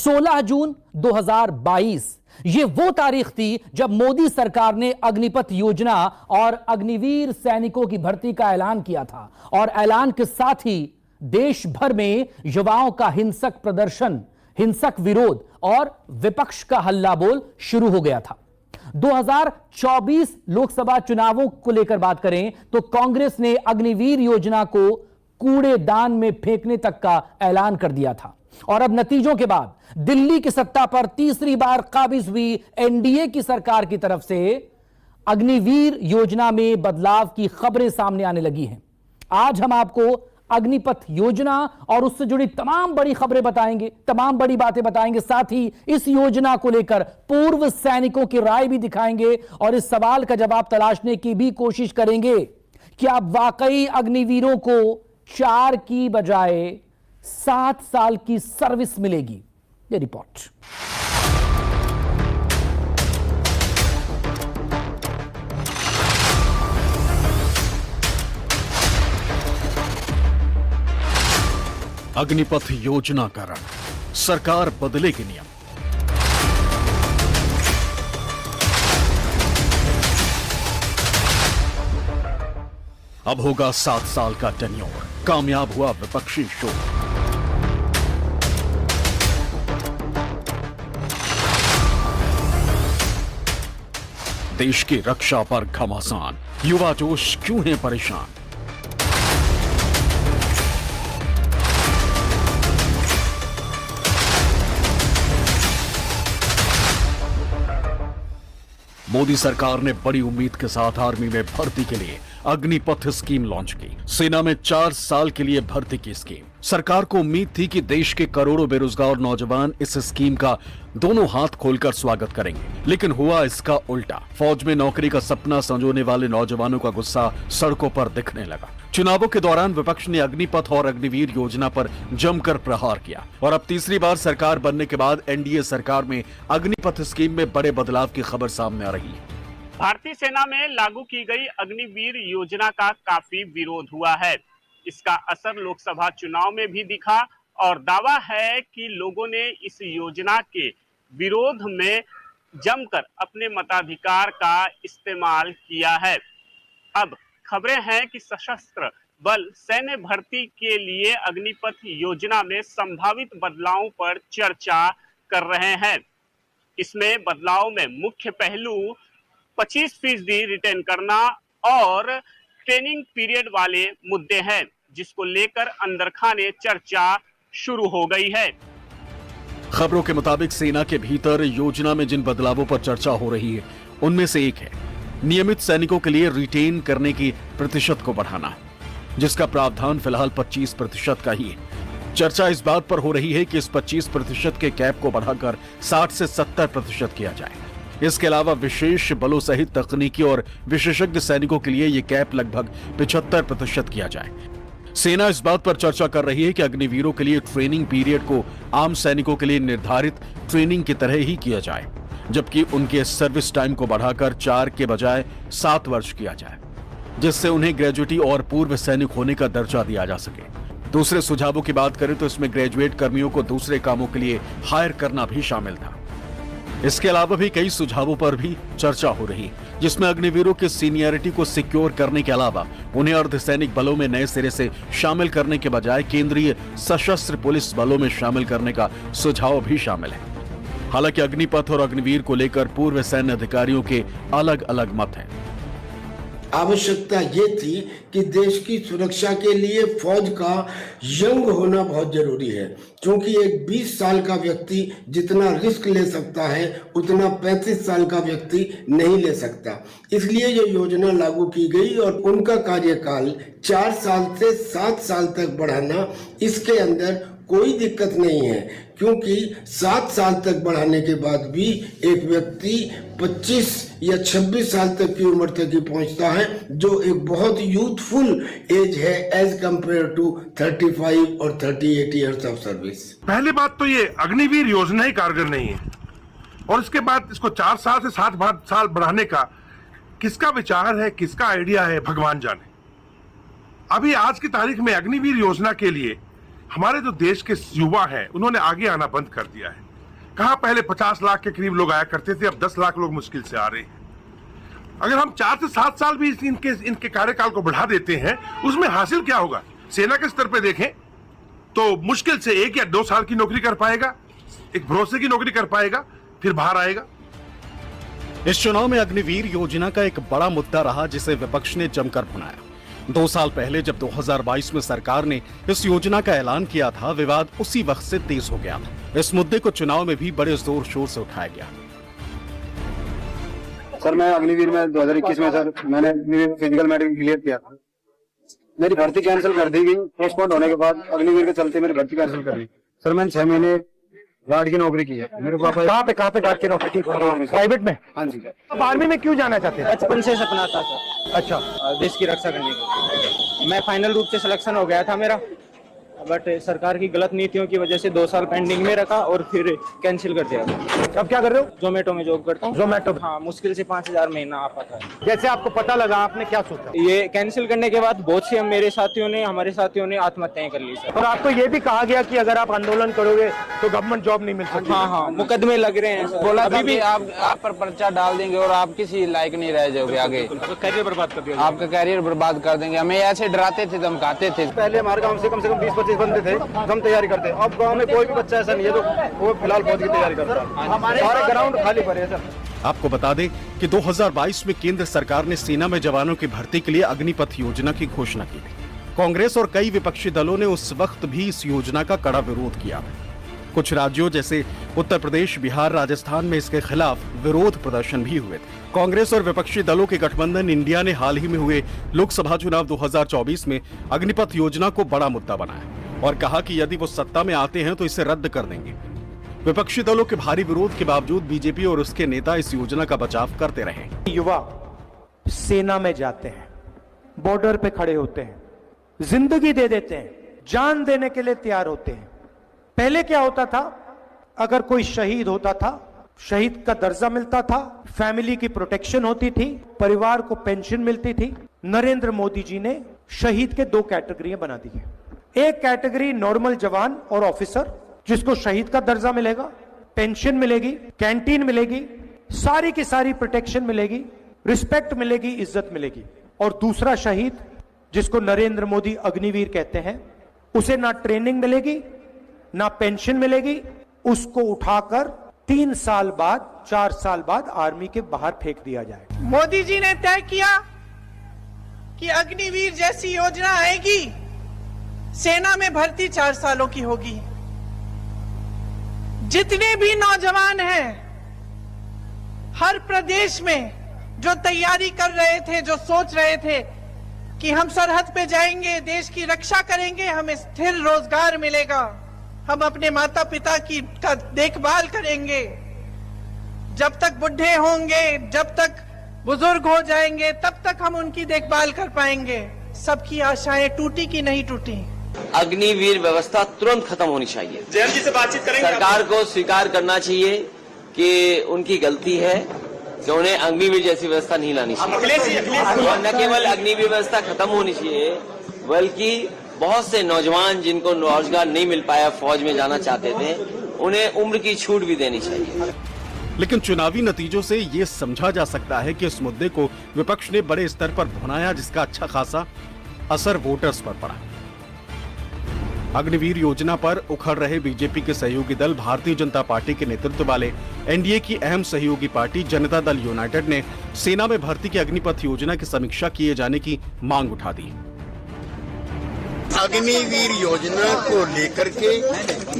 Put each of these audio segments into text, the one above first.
16 जून 2022 ये वो तारीख थी जब मोदी सरकार ने अग्निपथ योजना और अग्निवीर सैनिकों की भर्ती का ऐलान किया था और ऐलान के साथ ही देश भर में युवाओं का हिंसक प्रदर्शन, हिंसक विरोध और विपक्ष का हल्ला बोल शुरू हो गया था। 2024 लोकसभा चुनावों को लेकर बात करें तो कांग्रेस ने अग्निवीर योजना को कूड़ेदान में फेंकने तक का ऐलान कर दिया था और अब नतीजों के बाद दिल्ली की सत्ता पर तीसरी बार काबिज हुई एनडीए की सरकार की तरफ से अग्निवीर योजना में बदलाव की खबरें सामने आने लगी हैं। आज हम आपको अग्निपथ योजना और उससे जुड़ी तमाम बड़ी खबरें बताएंगे, तमाम बड़ी बातें बताएंगे, साथ ही इस योजना को लेकर पूर्व सैनिकों की राय भी दिखाएंगे और इस सवाल का जवाब तलाशने की भी कोशिश करेंगे कि आप वाकई अग्निवीरों को 4 की बजाय 7 साल की सर्विस मिलेगी। ये रिपोर्ट। अग्निपथ योजना कारण सरकार बदलेगी नियम। अब होगा 7 साल का टेन्योर। कामयाब हुआ विपक्षी शोर। देश की रक्षा पर घमासान, युवा जोश क्यों है परेशान। मोदी सरकार ने बड़ी उम्मीद के साथ आर्मी में भर्ती के लिए अग्निपथ स्कीम लॉन्च की। सेना में 4 साल के लिए भर्ती की स्कीम। सरकार को उम्मीद थी कि देश के करोड़ों बेरोजगार नौजवान इस स्कीम का दोनों हाथ खोलकर स्वागत करेंगे, लेकिन हुआ इसका उल्टा। फौज में नौकरी का सपना संजोने वाले नौजवानों का गुस्सा सड़कों पर दिखने लगा। चुनावों के दौरान विपक्ष ने अग्निपथ और अग्निवीर योजना पर जमकर प्रहार किया और अब तीसरी बार सरकार बनने के बाद एनडीए सरकार में अग्निपथ स्कीम में बड़े बदलाव की खबर सामने आ रही है। भारतीय सेना में लागू की गई अग्निवीर योजना का काफी विरोध हुआ है। इसका असर लोकसभा चुनाव में भी दिखा और दावा है कि लोगों ने इस योजना के विरोध में जमकर अपने मताधिकार का इस्तेमाल किया है। अब खबरें हैं कि सशस्त्र बल सैन्य भर्ती के लिए अग्निपथ योजना में संभावित बदलावों पर चर्चा कर रहे हैं। इसमें बदलाव में मुख्य पहलू 25% रिटर्न करना और ट्रेनिंग पीरियड वाले मुद्दे हैं, जिसको लेकर अंदर खाने चर्चा शुरू हो गई है। खबरों के मुताबिक सेना के भीतर योजना में जिन बदलावों पर चर्चा हो रही है उनमें से एक है नियमित सैनिकों के लिए रिटेन करने की प्रतिशत को बढ़ाना, जिसका प्रावधान फिलहाल 25% का ही है। चर्चा इस बात पर हो रही है कि इस 25% के कैप को बढ़ाकर 60 से 70% किया जाए। इसके अलावा विशेष बलों सहित तकनीकी और विशेषज्ञ सैनिकों के लिए यह कैप लगभग 75% किया जाए। सेना इस बात पर चर्चा कर रही है कि अग्निवीरों के लिए ट्रेनिंग पीरियड को आम सैनिकों के लिए निर्धारित ट्रेनिंग की तरह ही किया जाए, जबकि उनके सर्विस टाइम को बढ़ाकर 4 के बजाय 7 वर्ष किया जाए, जिससे उन्हें ग्रेजुएटी और पूर्व सैनिक होने का दर्जा दिया जा सके। दूसरे सुझावों की बात करें तो इसमें ग्रेजुएट कर्मियों को दूसरे कामों के लिए हायर करना भी शामिल था। इसके अलावा भी कई सुझावों पर भी चर्चा हो रही है, जिसमें अग्निवीरों की सीनियरिटी को सिक्योर करने के अलावा उन्हें अर्धसैनिक बलों में नए सिरे से शामिल करने के बजाय केंद्रीय सशस्त्र पुलिस बलों में शामिल करने का सुझाव भी शामिल है। हालांकि अग्निपथ और अग्निवीर को लेकर पूर्व सैन्य अधिकारियों के अलग अलग मत हैं। आवश्यकता ये थी कि देश की सुरक्षा के लिए फौज का यंग होना बहुत जरूरी है, क्योंकि एक 20 साल का व्यक्ति जितना रिस्क ले सकता है उतना 35 साल का व्यक्ति नहीं ले सकता। इसलिए ये योजना लागू की गई और उनका कार्यकाल 4 साल से 7 साल तक बढ़ाना, इसके अंदर कोई दिक्कत नहीं है, क्योंकि 7 साल तक बढ़ाने के बाद भी एक व्यक्ति 25 या 26 साल तक की उम्र तक ही पहुंचता है, जो एक बहुत यूथफुल एज है एज कंपेयर टू 35 और 38 इयर्स ऑफ सर्विस। पहली बात तो ये अग्निवीर योजना ही कारगर नहीं है और इसके बाद इसको 4 साल से 7 साल बढ़ाने का किसका विचार है, किसका आइडिया है, भगवान जाने। अभी आज की तारीख में अग्निवीर योजना के लिए हमारे जो देश के युवा हैं उन्होंने आगे आना बंद कर दिया है। कहां पहले 50 लाख के करीब लोग आया करते थे, अब 10 लाख लोग मुश्किल से आ रहे हैं। अगर हम 4 से 7 साल भी इनके कार्यकाल को बढ़ा देते हैं, उसमें हासिल क्या होगा? सेना के स्तर पे देखें तो मुश्किल से 1 या 2 साल की नौकरी कर पाएगा, एक भरोसे की नौकरी कर पाएगा, फिर बाहर आएगा। इस चुनाव में अग्निवीर योजना का एक बड़ा मुद्दा रहा जिसे विपक्ष ने जमकर भुनाया। 2 साल पहले जब 2022 में सरकार ने इस योजना का ऐलान किया था, विवाद उसी वक्त से तेज हो गया था। इस मुद्दे को चुनाव में भी बड़े जोर शोर से उठाया गया। सर मैं अग्निवीर में 2021 में सर मैंने फिजिकल मेडिकल क्लियर किया था। मेरी भर्ती कैंसिल कर दी गई, पोस्टपोन होने के बाद अग्निवीर के चलते मेरी भर्ती कैंसिल कर दी। सर मैंने 6 महीने गार्ड की नौकरी की है। मेरे पापा कहाँ पे गार्ड की नौकरी की? प्राइवेट में? हाँ जी। अब आर्मी में क्यों जाना चाहते हैं? बचपन से सपना था सर। अच्छा, देश की रक्षा करने का। मैं फाइनल रूप से सिलेक्शन हो गया था मेरा, बट सरकार की गलत नीतियों की वजह से 2 साल पेंडिंग में रखा और फिर कैंसिल कर दिया। अब क्या कर रहे हो? जोमेटो में जॉब करता हूँ। जोमेटो? हाँ, मुश्किल से 5,000 महीना आ पाता है। जैसे आपको पता लगा, आपने क्या सोचा? ये कैंसिल करने के बाद बहुत से हमारे साथियों ने आत्महत्याएं कर ली सर। और आपको ये भी कहा गया कि अगर आप आंदोलन करोगे तो गवर्नमेंट जॉब नहीं मिल सकती। हाँ, मुकदमे लग रहे हैं। बोला अभी भी आप पर पर्चा डाल देंगे और आप किसी लायक नहीं रह जाओगे, आगे करियर बर्बाद कर दिया, आपका कैरियर बर्बाद कर देंगे। हमें ऐसे डराते थे, धमकाते थे। पहले हमारे गांव से कम 20-25 बंदे थे, हम तैयारी करते। अब गांव में कोई भी बच्चा ऐसा नहीं है तो वो फिलहाल फौज की तैयारी करता है। हमारे सारे ग्राउंड खाली पड़े हैं सर। आपको बता दें कि 2022 में केंद्र सरकार ने सेना में जवानों की भर्ती के लिए अग्निपथ योजना की घोषणा की थी। कांग्रेस और कई विपक्षी दलों ने उस वक्त भी इस योजना का कड़ा विरोध किया था। कुछ राज्यों जैसे उत्तर प्रदेश, बिहार, राजस्थान में इसके खिलाफ विरोध प्रदर्शन भी हुए थे। कांग्रेस और विपक्षी दलों के गठबंधन इंडिया ने हाल ही में हुए लोकसभा चुनाव 2024 में अग्निपथ योजना को बड़ा मुद्दा बनाया और कहा कि यदि वो सत्ता में आते हैं तो इसे रद्द कर देंगे। विपक्षी दलों के भारी विरोध के बावजूद बीजेपी और उसके नेता इस योजना का बचाव करते रहे। युवा सेना में जाते हैं, बॉर्डर पे खड़े होते हैं, जिंदगी दे देते हैं, जान देने के लिए तैयार होते हैं। पहले क्या होता था? अगर कोई शहीद होता था, शहीद का दर्जा मिलता था, फैमिली की प्रोटेक्शन होती थी, परिवार को पेंशन मिलती थी। नरेंद्र मोदी जी ने शहीद के 2 कैटेगरियां बना दी है। एक कैटेगरी नॉर्मल जवान और ऑफिसर, जिसको शहीद का दर्जा मिलेगा, पेंशन मिलेगी, कैंटीन मिलेगी, सारी की सारी प्रोटेक्शन मिलेगी, रिस्पेक्ट मिलेगी, इज्जत मिलेगी। और दूसरा शहीद, जिसको नरेंद्र मोदी अग्निवीर कहते हैं, उसे ना ट्रेनिंग मिलेगी, ना पेंशन मिलेगी, उसको उठाकर 3 साल बाद, 4 साल बाद आर्मी के बाहर फेंक दिया जाए। मोदी जी ने तय किया कि अग्निवीर जैसी योजना आएगी, सेना में भर्ती 4 सालों की होगी। जितने भी नौजवान हैं हर प्रदेश में जो तैयारी कर रहे थे, जो सोच रहे थे कि हम सरहद पे जाएंगे, देश की रक्षा करेंगे, हमें स्थिर रोजगार मिलेगा, हम अपने माता पिता की का देखभाल करेंगे, जब तक बुढ़े होंगे, जब तक बुजुर्ग हो जाएंगे, तब तक हम उनकी देखभाल कर पाएंगे। सबकी आशाएं टूटी कि नहीं टूटी? अग्निवीर व्यवस्था तुरंत खत्म होनी चाहिए। जयंत जी से बातचीत करेंगे। सरकार को स्वीकार करना चाहिए कि उनकी गलती है कि उन्हें अग्निवीर जैसी व्यवस्था नहीं लानी चाहिए। और न केवल अग्निवीर व्यवस्था खत्म होनी चाहिए, बल्कि बहुत से नौजवान जिनको रोजगार नहीं मिल पाया, फौज में जाना चाहते थे, उन्हें उम्र की छूट भी देनी चाहिए। लेकिन चुनावी नतीजों से ये समझा जा सकता है कि इस मुद्दे को विपक्ष ने बड़े स्तर पर भुनाया, जिसका अच्छा खासा असर वोटर्स पर पड़ा। अग्निवीर योजना पर उखड़ रहे बीजेपी के सहयोगी दल भारतीय जनता पार्टी के नेतृत्व वाले एनडीए की अहम सहयोगी पार्टी जनता दल यूनाइटेड ने सेना में भर्ती की अग्निपथ योजना की समीक्षा किए जाने की मांग उठा दी। अग्निवीर योजना को लेकर के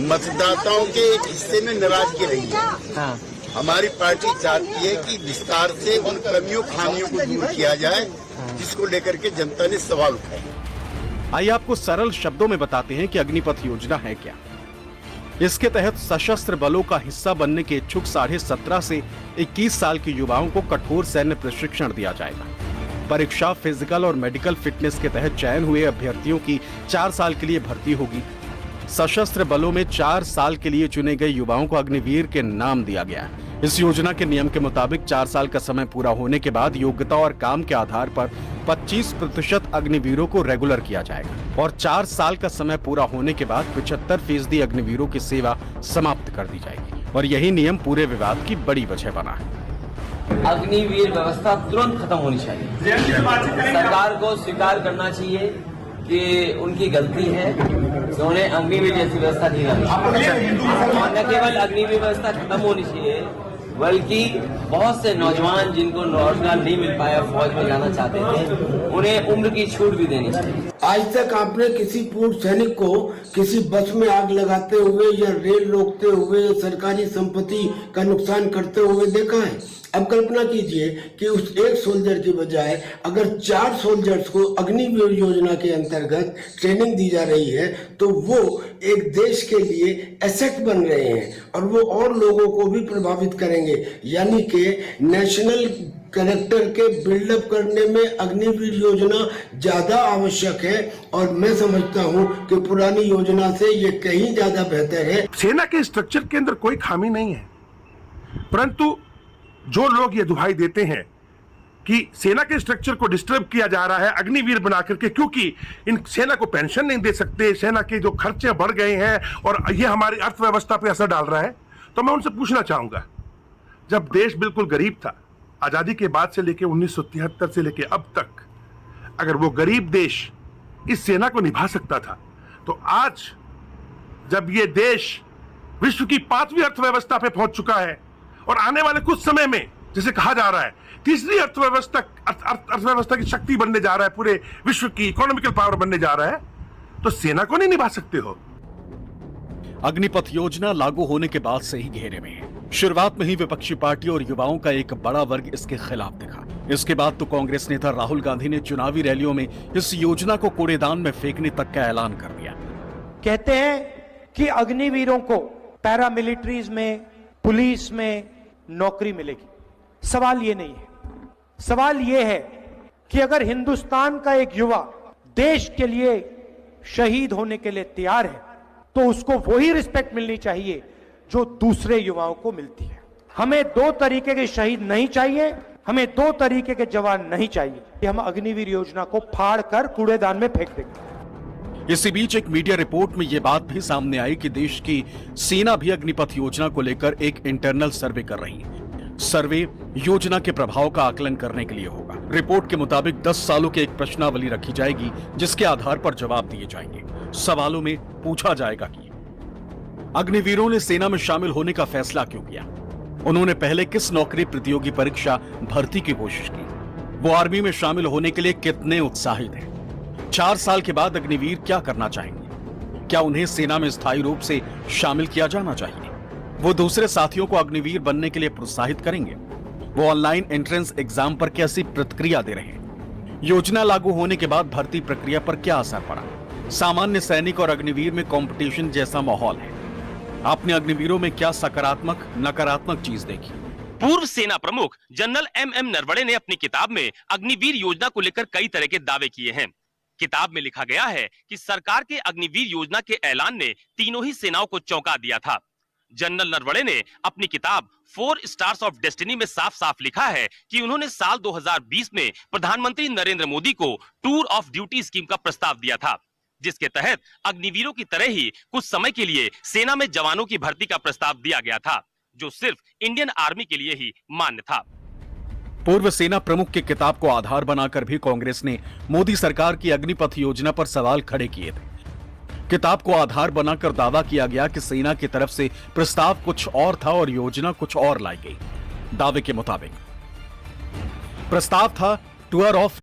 मतदाताओं के एक हिस्से में नाराजगी रही है। हमारी पार्टी चाहती है कि विस्तार से उन कमियों खामियों को दूर किया जाए, जिसको लेकर के जनता ने सवाल उठाए। आइए आपको सरल शब्दों में बताते हैं कि अग्निपथ योजना है क्या। इसके तहत सशस्त्र बलों का हिस्सा बनने के इच्छुक 17.5 से 21 साल के युवाओं को कठोर सैन्य प्रशिक्षण दिया जाएगा। परीक्षा, फिजिकल और मेडिकल फिटनेस के तहत चयन हुए अभ्यर्थियों की 4 साल के लिए भर्ती होगी। सशस्त्र बलों में 4 साल के लिए चुने गए युवाओं को अग्निवीर के नाम दिया गया है। इस योजना के नियम के मुताबिक 4 साल का समय पूरा होने के बाद योग्यता और काम के आधार पर 25% अग्निवीरों को रेगुलर किया जाएगा और 4 साल का समय पूरा होने के बाद 75% अग्निवीरों की सेवा समाप्त कर दी जाएगी और यही नियम पूरे विवाद की बड़ी वजह बना है। अग्निवीर व्यवस्था तुरंत खत्म होनी चाहिए। सरकार को स्वीकार करना चाहिए कि उनकी गलती है कि उन्हें अग्निवीर जैसी व्यवस्था नहीं लानी चाहिए। और न केवल अग्निवीर व्यवस्था खत्म होनी चाहिए, बल्कि बहुत से नौजवान जिनको रोजगार नहीं मिल पाया, फौज में जाना चाहते थे, उन्हें उम्र की छूट भी देनी चाहिए। आज तक आपने किसी पूर्व सैनिक को किसी बस में आग लगाते हुए या रेल रोकते हुए या सरकारी संपत्ति का नुकसान करते हुए देखा है? अब कल्पना कीजिए कि उस एक सोल्जर की बजाय अगर 4 सोल्जर्स को अग्निवीर योजना के अंतर्गत ट्रेनिंग दी जा रही है, तो वो एक देश के लिए एसेट बन रहे हैं और वो और लोगों को भी प्रभावित करेंगे। यानी कि नेशनल कैरेक्टर के बिल्डअप करने में अग्निवीर योजना ज्यादा आवश्यक है और मैं समझता हूं कि पुरानी योजना से ये कहीं ज्यादा बेहतर है। सेना के स्ट्रक्चर के अंदर कोई खामी नहीं है, परंतु जो लोग ये दुहाई देते हैं कि सेना के स्ट्रक्चर को डिस्टर्ब किया जा रहा है अग्निवीर बना करके, क्योंकि इन सेना को पेंशन नहीं दे सकते, सेना के जो खर्चे बढ़ गए हैं और ये हमारी अर्थव्यवस्था पे असर डाल रहा है, तो मैं उनसे पूछना चाहूंगा, जब देश बिल्कुल गरीब था, आजादी के बाद से लेके 1973 से लेके अब तक, अगर वो गरीब देश इस सेना को निभा सकता था, तो आज जब ये देश विश्व की 5वीं अर्थव्यवस्था पे पहुंच चुका है और आने वाले कुछ समय में, जैसे कहा जा रहा है, तीसरी अर्थव्यवस्था की शक्ति बनने जा रहा है, पूरे विश्व की इकोनॉमिकल पावर बनने जा रहा है, तो सेना को नहीं निभा सकते हो। अग्निपथ योजना लागू होने के बाद से ही घेरे में है। शुरुआत में ही विपक्षी पार्टी और युवाओं का एक बड़ा वर्ग इसके खिलाफ दिखा। इसके बाद तो कांग्रेस नेता राहुल गांधी ने चुनावी रैलियों में इस योजना को कूड़ेदान में फेंकने तक का ऐलान कर दिया। कहते हैं कि अग्निवीरों को पैरामिलिट्रीज में, पुलिस में नौकरी मिलेगी। सवाल ये नहीं है, सवाल ये है कि अगर हिंदुस्तान का एक युवा देश के लिए शहीद होने के लिए तैयार है, तो उसको वही रिस्पेक्ट मिलनी चाहिए जो दूसरे युवाओं को मिलती है। हमें 2 तरीके के शहीद नहीं चाहिए, हमें 2 तरीके के जवान नहीं चाहिए कि हम अग्निवीर योजना को फाड़ कर कूड़ेदान में फेंक देंगे। इसी बीच एक मीडिया रिपोर्ट में यह बात भी सामने आई कि देश की सेना भी अग्निपथ योजना को लेकर एक इंटरनल सर्वे कर रही है। सर्वे योजना के प्रभाव का आकलन करने के लिए होगा। रिपोर्ट के मुताबिक 10 सालों की एक प्रश्नावली रखी जाएगी, जिसके आधार पर जवाब दिए जाएंगे। सवालों में पूछा जाएगा कि अग्निवीरों ने सेना में शामिल होने का फैसला क्यों किया, उन्होंने पहले किस नौकरी प्रतियोगी परीक्षा भर्ती की कोशिश की, वो आर्मी में शामिल होने के लिए कितने उत्साहित हैं, 4 साल के बाद अग्निवीर क्या करना चाहेंगे, क्या उन्हें सेना में स्थायी रूप से शामिल किया जाना चाहिए, वो दूसरे साथियों को अग्निवीर बनने के लिए प्रोत्साहित करेंगे, वो ऑनलाइन एंट्रेंस एग्जाम पर कैसी प्रतिक्रिया दे रहे हैं, योजना लागू होने के बाद भर्ती प्रक्रिया पर क्या असर पड़ा, सामान्य सैनिक और अग्निवीर में कंपटीशन जैसा माहौल है, आपने अग्निवीरों में क्या सकारात्मक नकारात्मक चीज देखी। पूर्व सेना प्रमुख जनरल एम नरवणे ने अपनी किताब में अग्निवीर योजना को लेकर कई तरह के दावे किए हैं। किताब में लिखा गया है कि सरकार के अग्निवीर योजना के ऐलान ने तीनों ही सेनाओं को चौंका दिया था। जनरल नरवणे ने अपनी किताब 4 स्टार्स ऑफ डेस्टिनी में साफ साफ लिखा है कि उन्होंने साल 2020 में प्रधानमंत्री नरेंद्र मोदी को टूर ऑफ ड्यूटी स्कीम का प्रस्ताव दिया था, जिसके तहत अग्निवीरों की तरह ही कुछ समय के लिए सेना में जवानों की भर्ती का प्रस्ताव दिया गया था, जो सिर्फ इंडियन आर्मी के लिए ही मान्य था। पूर्व सेना प्रमुख की किताब को आधार बनाकर भी कांग्रेस ने मोदी सरकार की अग्निपथ योजना पर सवाल खड़े किए थे। किताब को आधार बनाकर दावा किया गया कि सेना की तरफ से प्रस्ताव कुछ और था और योजना कुछ और लाई गई। दावे के मुताबिक प्रस्ताव था tour of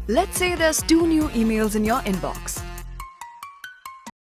Let's say there's 2 new emails in your inbox.